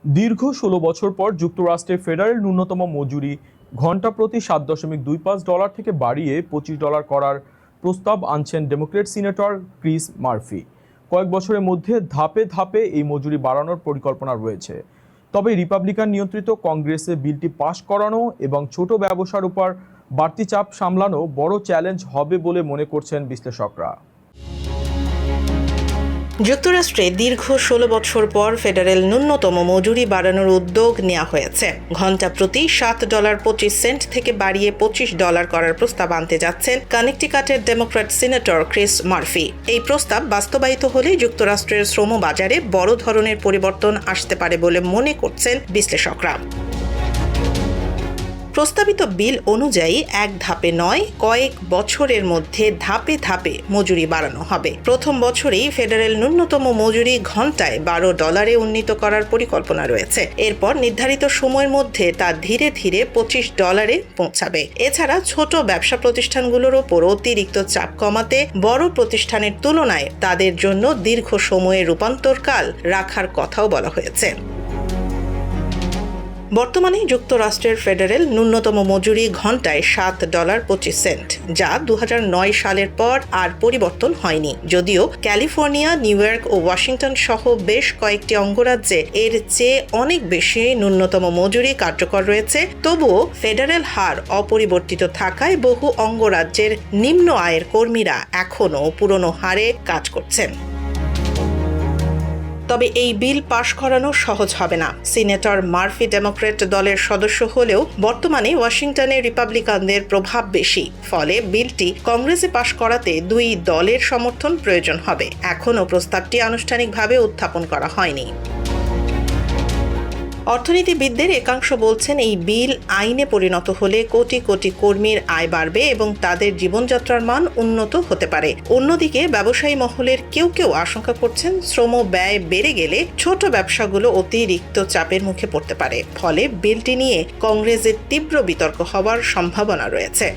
দীর্ঘ ১৬ বছর পর যুক্তরাষ্ট্রে ফেডারেল ন্যূনতম মজুরি ঘণ্টা প্রতি $7.25 থেকে বাড়িয়ে $25 করার প্রস্তাব আনছেন ডেমোক্রেট সিনেটর ক্রিস মার্ফি। কয়েক বছরের মধ্যে ধাপে ধাপে এই মজুরি বাড়ানোর পরিকল্পনা রয়েছে। তবে রিপাবলিকান নিয়ন্ত্রিত কংগ্রেসে বিলটি পাশ করানো এবং ছোট ব্যবসার উপর বাড়তি চাপ সামলানো বড় চ্যালেঞ্জ হবে বলে মনে করছেন বিশ্লেষকরা। যুক্তরাষ্ট্রে দীর্ঘ ১৬ বছর পর ফেডারেল ন্যূনতম মজুরি বাড়ানোর উদ্যোগ নেওয়া হয়েছে। ঘণ্টা প্রতি $7.25 থেকে বাড়িয়ে $25 করার প্রস্তাব আনতে যাচ্ছেন কানেকটিকাটের ডেমোক্র্যাট সিনেটর ক্রিস মার্ফি। এই প্রস্তাব বাস্তবায়িত হলে যুক্তরাষ্ট্রের শ্রম বাজারে বড় ধরনের পরিবর্তন আসতে পারে বলে মনে করছেন বিশ্লেষকরা। প্রস্তাবিত বিল অনুযায়ী এক ধাপে নয়, কয়েক বছরের মধ্যে ধাপে ধাপে মজুরি বাড়ানো হবে। প্রথম বছরেই ফেডারেল ন্যূনতম মজুরি ঘণ্টায় $12 উন্নীত করার পরিকল্পনা রয়েছে। এরপর নির্ধারিত সময়ের মধ্যে তা ধীরে ধীরে $25 পৌঁছাবে। এছাড়া ছোট ব্যবসা প্রতিষ্ঠানগুলোর ওপর অতিরিক্ত চাপ কমাতে বড় প্রতিষ্ঠানের তুলনায় তাদের জন্য দীর্ঘ সময়ের রূপান্তরকাল রাখার কথাও বলা হয়েছে। বর্তমানে যুক্তরাষ্ট্রের ফেডারেল ন্যূনতম মজুরি ঘণ্টায় $7.25, যা 2009 সালের পর আর পরিবর্তন হয়নি। যদিও ক্যালিফোর্নিয়া, নিউ ইয়র্ক ও ওয়াশিংটন সহ বেশ কয়েকটি অঙ্গরাজ্যে এর চেয়ে অনেক বেশি ন্যূনতম মজুরি কার্যকর রয়েছে, তবুও ফেডারেল হার অপরিবর্তিত থাকায় বহু অঙ্গরাজ্যের নিম্ন আয়ের কর্মীরা এখনও পুরনো হারে কাজ করছেন। তবে এই বিল পাশ করানো সহজ হবে না। সিনেটর মার্ফি ডেমোক্র্যাট দলের সদস্য হলেও বর্তমানে ওয়াশিংটনে রিপাবলিকানদের প্রভাব বেশি। ফলে বিলটি কংগ্রেসে পাশ করাতে দুই দলের সমর্থন প্রয়োজন হবে। এখনও প্রস্তাবটি আনুষ্ঠানিকভাবে উত্থাপন করা হয়নি। অর্থনীতিবিদদের একাংশ বলছেন এই বিল আইনে পরিণত হলে কোটি কোটি কর্মীর আয় বাড়বে এবং তাদের জীবনযাত্রার মান উন্নত হতে পারে। অন্যদিকে ব্যবসায়ী মহলের কেউ কেউ আশঙ্কা করছেন শ্রম ব্যয় বেড়ে গেলে ছোট ব্যবসাগুলো অতিরিক্ত চাপের মুখে পড়তে পারে। ফলে বিলটি নিয়ে কংগ্রেসের তীব্র বিতর্ক হওয়ার সম্ভাবনা রয়েছে।